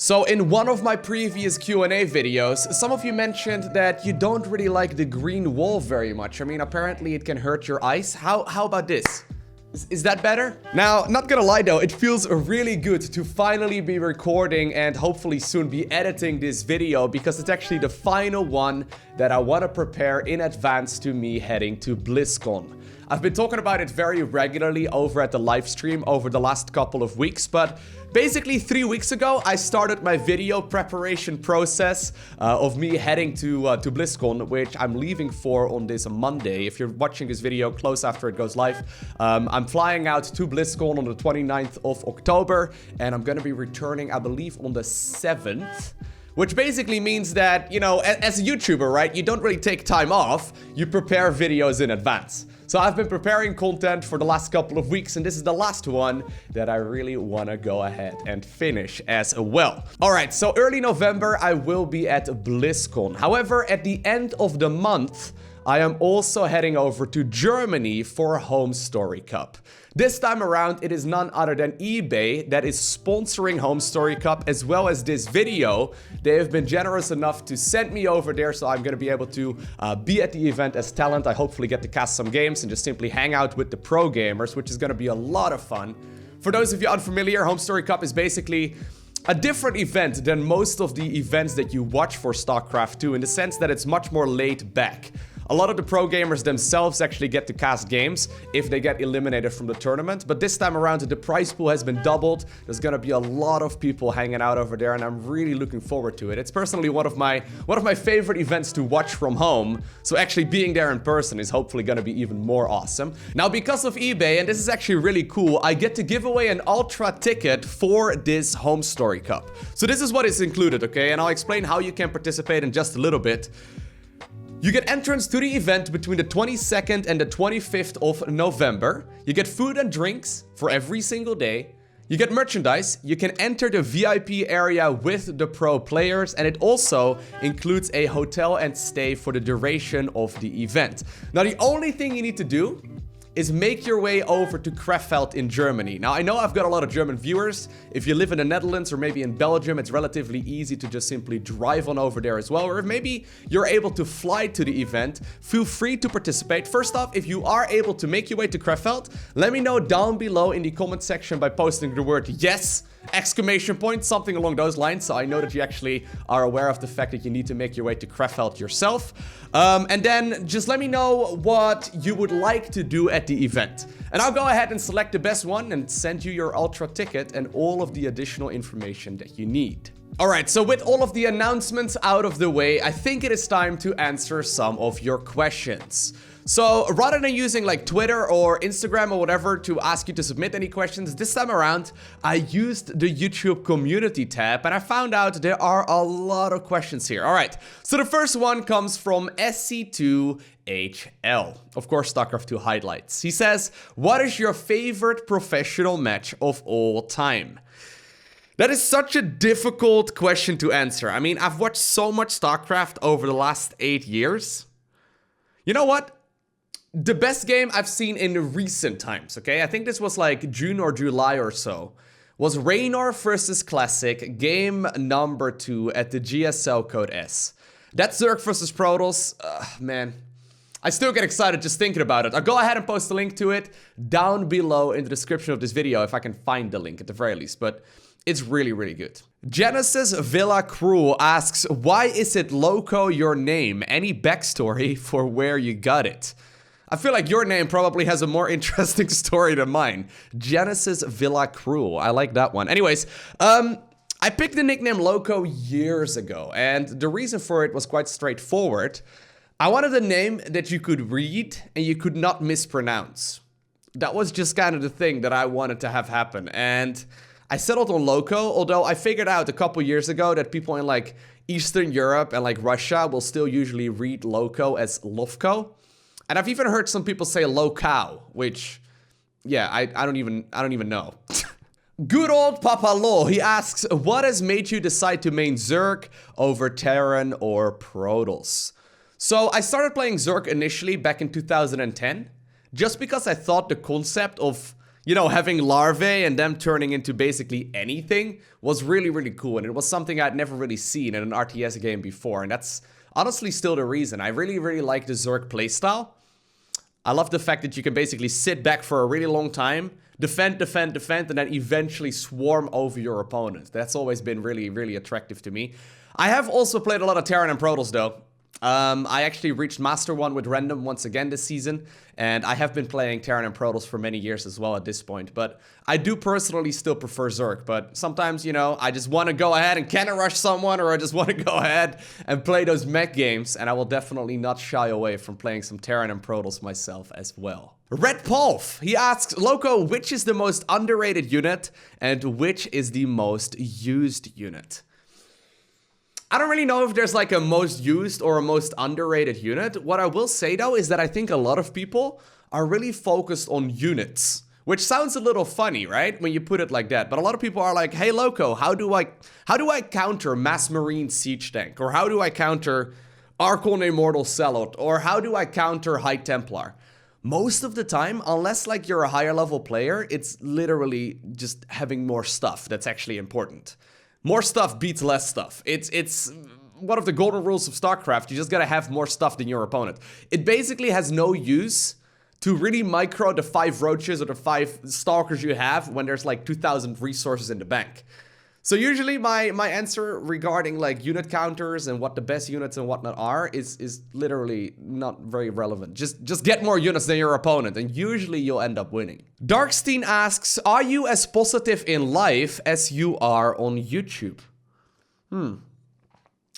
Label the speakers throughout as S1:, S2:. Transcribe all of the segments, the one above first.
S1: So in one of my previous Q&A videos, some of you mentioned that you don't really like the green wall very much. I mean, apparently it can hurt your eyes. How about this? Is that better? Now, not gonna lie though, it feels really good to finally be recording and hopefully soon be editing this video because it's actually the final one that I want to prepare in advance to me heading to Blizzcon. I've been talking about it very regularly over at the live stream over the last couple of weeks, but basically 3 weeks ago, I started my video preparation process of me heading to BlizzCon, which I'm leaving for on this Monday. If you're watching this video close after it goes live, I'm flying out to BlizzCon on the 29th of October, and I'm gonna be returning, I believe, on the 7th. Which basically means that, you know, as a YouTuber, right, you don't really take time off, you prepare videos in advance. So I've been preparing content for the last couple of weeks, and this is the last one that I really want to go ahead and finish as well. Alright, so early November, I will be at BlizzCon. However, at the end of the month, I am also heading over to Germany for HomeStoryCup. This time around, it is none other than eBay that is sponsoring HomeStoryCup as well as this video. They have been generous enough to send me over there, so I'm going to be able to be at the event as talent. I hopefully get to cast some games and just simply hang out with the pro gamers, which is going to be a lot of fun. For those of you unfamiliar, HomeStoryCup is basically a different event than most of the events that you watch for Starcraft 2 in the sense that it's much more laid back. A lot of the pro gamers themselves actually get to cast games if they get eliminated from the tournament, but this time around the prize pool has been doubled. There's gonna be a lot of people hanging out over there, and I'm really looking forward to it. It's personally one of my favorite events to watch from home, so actually being there in person is hopefully gonna be even more awesome. Now, because of eBay, and this is actually really cool, I get to give away an ultra ticket for this HomeStoryCup. So this is what is included, okay? And I'll explain how you can participate in just a little bit. You get entrance to the event between the 22nd and the 25th of November. You get food and drinks for every single day. You get merchandise. You can enter the VIP area with the pro players, and it also includes a hotel and stay for the duration of the event. Now, the only thing you need to do is make your way over to Krefeld in Germany. Now, I know I've got a lot of German viewers. If you live in the Netherlands or maybe in Belgium, it's relatively easy to just simply drive on over there as well. Or if maybe you're able to fly to the event, feel free to participate. First off, if you are able to make your way to Krefeld, let me know down below in the comment section by posting the word yes, exclamation point, something along those lines, so I know that you actually are aware of the fact that you need to make your way to Krefeld yourself. And then just let me know what you would like to do at the event. And I'll go ahead and select the best one and send you your ultra ticket and all of the additional information that you need. Alright, so with all of the announcements out of the way, I think it is time to answer some of your questions. So rather than using like Twitter or Instagram or whatever to ask you to submit any questions, this time around, I used the YouTube community tab and I found out there are a lot of questions here. Alright, so the first one comes from SC2HL, of course StarCraft 2 highlights. He says, what is your favorite professional match of all time? That is such a difficult question to answer. I mean, I've watched so much StarCraft over the last 8 years. You know what? The best game I've seen in recent times, okay? I think this was like June or July or so, was Raynor versus Classic, game number 2 at the GSL Code S. That's Zerk versus Protoss. Man, I still get excited just thinking about it. I'll go ahead and post a link to it down below in the description of this video if I can find the link at the very least, but it's really, really good. Genesis Villa Cruel asks, why is it Loco your name? Any backstory for where you got it? I feel like your name probably has a more interesting story than mine. Genesis Villa Cruel. I like that one. Anyways, I picked the nickname Loco years ago, and the reason for it was quite straightforward. I wanted a name that you could read and you could not mispronounce. That was just kind of the thing that I wanted to have happen, and I settled on Loco, although I figured out a couple years ago that people in like Eastern Europe and like Russia will still usually read Loco as Lovko. And I've even heard some people say Loco, which, yeah, I don't even know. Good old Papa Law, he asks, what has made you decide to main Zerk over Terran or Protoss? So I started playing Zerk initially back in 2010, just because I thought the concept of you know, having larvae and them turning into basically anything was really, really cool. And it was something I'd never really seen in an RTS game before. And that's honestly still the reason. I really, really like the Zerg playstyle. I love the fact that you can basically sit back for a really long time, defend, and then eventually swarm over your opponent. That's always been really, really attractive to me. I have also played a lot of Terran and Protoss though. I actually reached Master 1 with Random once again this season, and I have been playing Terran and Protoss for many years as well at this point, but I do personally still prefer Zerk, but sometimes, you know, I just want to go ahead and cannon rush someone, or I just want to go ahead and play those mech games, and I will definitely not shy away from playing some Terran and Protoss myself as well. Red Polf, he asks, Loco, which is the most underrated unit, and which is the most used unit? I don't really know if there's like a most used or a most underrated unit. What I will say though is that I think a lot of people are really focused on units, which sounds a little funny, right? When you put it like that. But a lot of people are like, hey Loco, how do I counter Mass Marine Siege Tank? Or how do I counter Archon Immortal Zealot? Or how do I counter High Templar? Most of the time, unless like you're a higher level player, it's literally just having more stuff that's actually important. More stuff beats less stuff. It's one of the golden rules of Starcraft. You just gotta have more stuff than your opponent. It basically has no use to really micro the 5 roaches or the 5 stalkers you have when there's like 2,000 resources in the bank. So usually my answer regarding like unit counters and what the best units and whatnot are is literally not very relevant. Just get more units than your opponent and usually you'll end up winning. Darkstein asks, are you as positive in life as you are on YouTube?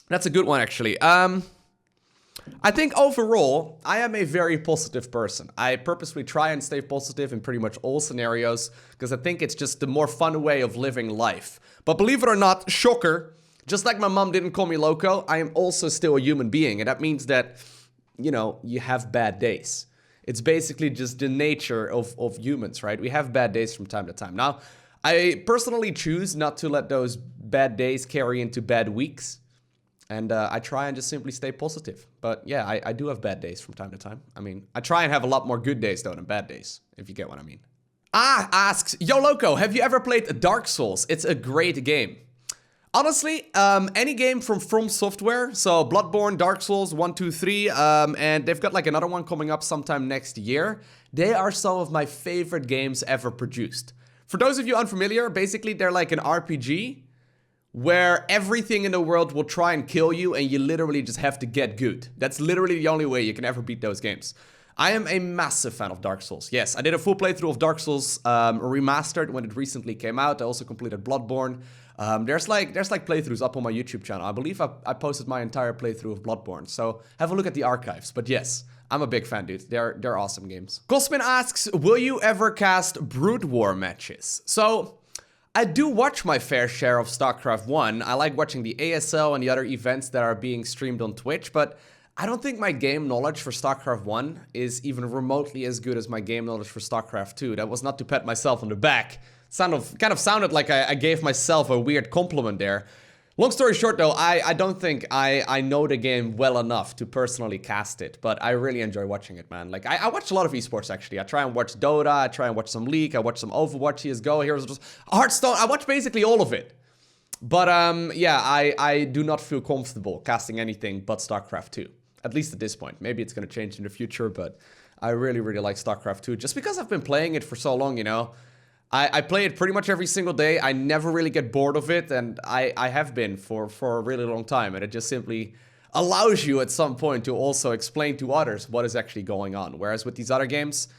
S1: That's a good one actually. I think overall, I am a very positive person. I purposely try and stay positive in pretty much all scenarios because I think it's just the more fun way of living life. But believe it or not, shocker, just like my mom didn't call me Loco, I am also still a human being. And that means that, you know, you have bad days. It's basically just the nature of humans, right? We have bad days from time to time. Now, I personally choose not to let those bad days carry into bad weeks. And I try and just simply stay positive. But yeah, I do have bad days from time to time. I mean, I try and have a lot more good days though than bad days, if you get what I mean. Asks, yo Loco, have you ever played Dark Souls? It's a great game. Honestly, any game from Software, so Bloodborne, Dark Souls, 1, 2, 3, and they've got like another one coming up sometime next year. They are some of my favorite games ever produced. For those of you unfamiliar, basically they're like an RPG where everything in the world will try and kill you and you literally just have to get good. That's literally the only way you can ever beat those games. I am a massive fan of Dark Souls. Yes, I did a full playthrough of Dark Souls Remastered when it recently came out. I also completed Bloodborne. There's like playthroughs up on my YouTube channel. I believe I posted my entire playthrough of Bloodborne. So have a look at the archives. But yes, I'm a big fan, dude. They're awesome games. Cosmin asks, will you ever cast Brood War matches? So I do watch my fair share of StarCraft 1. I like watching the ASL and the other events that are being streamed on Twitch, but I don't think my game knowledge for StarCraft 1 is even remotely as good as my game knowledge for StarCraft 2. That was not to pat myself on the back. Kind of sounded like I gave myself a weird compliment there. Long story short though, I don't think I know the game well enough to personally cast it, but I really enjoy watching it, man. Like, I watch a lot of esports, actually. I try and watch Dota, I try and watch some League, I watch some Overwatch, CSGO, Heroes of Hearthstone. I watch basically all of it. But, yeah, I do not feel comfortable casting anything but StarCraft 2. At least at this point. Maybe it's gonna change in the future, but I really, really like StarCraft 2. Just because I've been playing it for so long, you know. I play it pretty much every single day. I never really get bored of it, and I have been for a really long time. And it just simply allows you at some point to also explain to others what is actually going on. Whereas with these other games,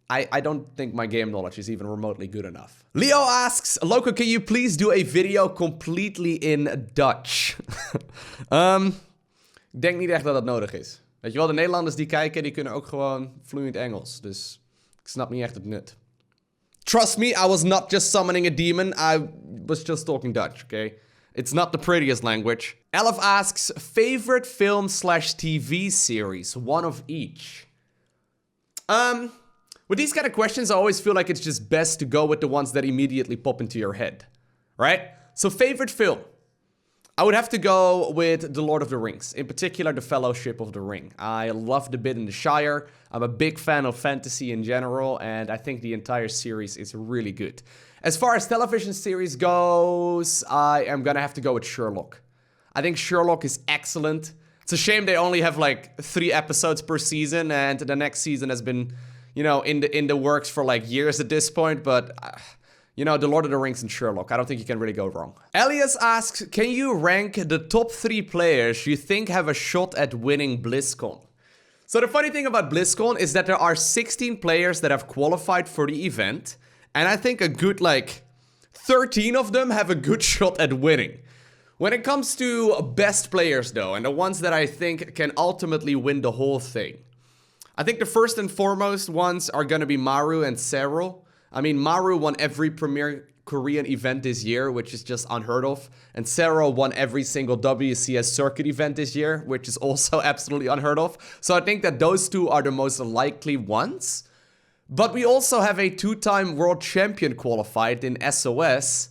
S1: I don't think my game knowledge is even remotely good enough. Leo asks, Loco, can you please do a video completely in Dutch? Ik denk niet echt dat dat nodig is. Weet je wel, de Nederlanders die kijken, die kunnen ook gewoon vloeiend Engels. Dus ik snap niet echt het nut. Trust me, I was not just summoning a demon, I was just talking Dutch, okay? It's not the prettiest language. Elif asks, favorite film/TV series, one of each. With these kind of questions, I always feel like it's just best to go with the ones that immediately pop into your head, right? So favorite film. I would have to go with The Lord of the Rings, in particular the Fellowship of the Ring. I love the bit in the Shire. I'm a big fan of fantasy in general, and I think the entire series is really good. As far as television series goes, I am gonna have to go with Sherlock. I think Sherlock is excellent. It's a shame they only have like 3 episodes per season, and the next season has been, you know, in the works for like years at this point, but... you know, The Lord of the Rings and Sherlock. I don't think you can really go wrong. Elias asks, can you rank the top 3 players you think have a shot at winning Blizzcon? So the funny thing about Blizzcon is that there are 16 players that have qualified for the event. And I think a good, like, 13 of them have a good shot at winning. When it comes to best players, though, and the ones that I think can ultimately win the whole thing, I think the first and foremost ones are gonna be Maru and Serral. I mean, Maru won every premier Korean event this year, which is just unheard of. And Serral won every single WCS circuit event this year, which is also absolutely unheard of. So I think that those 2 are the most likely ones. But we also have a 2-time world champion qualified in SOS.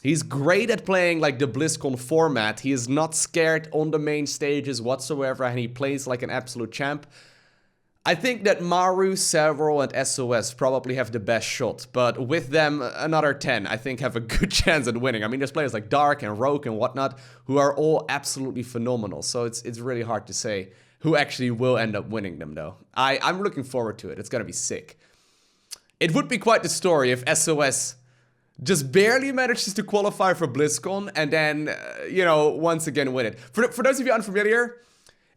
S1: He's great at playing like the BlizzCon format. He is not scared on the main stages whatsoever, and he plays like an absolute champ. I think that Maru, Serral, and SOS probably have the best shot, but with them, another 10, I think, have a good chance at winning. I mean, there's players like Dark and Rogue and whatnot, who are all absolutely phenomenal, so it's really hard to say who actually will end up winning them, though. I'm looking forward to it. It's gonna be sick. It would be quite the story if SOS just barely manages to qualify for BlizzCon and then, you know, once again win it. For those of you unfamiliar,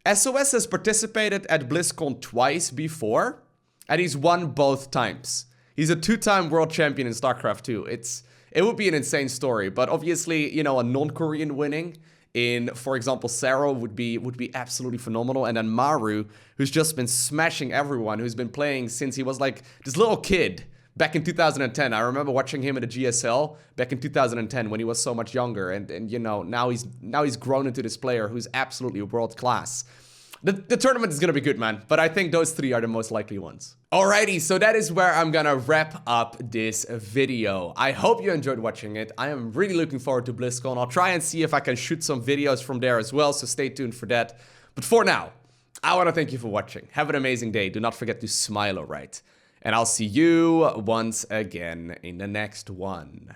S1: SOS has participated at BlizzCon twice before, and he's won both times. He's a 2-time world champion in Starcraft 2. It would be an insane story, but obviously, you know, a non-Korean winning in, for example, Serral would be absolutely phenomenal. And then Maru, who's just been smashing everyone, who's been playing since he was like this little kid back in 2010. I remember watching him at a GSL back in 2010 when he was so much younger, and you know, now he's grown into this player who's absolutely world class. The tournament is gonna be good, man, but I think those 3 are the most likely ones. Alrighty, so that is where I'm gonna wrap up this video. I hope you enjoyed watching it. I am really looking forward to BlizzCon. I'll try and see if I can shoot some videos from there as well, so stay tuned for that. But for now, I wanna thank you for watching. Have an amazing day. Do not forget to smile, alright? And I'll see you once again in the next one.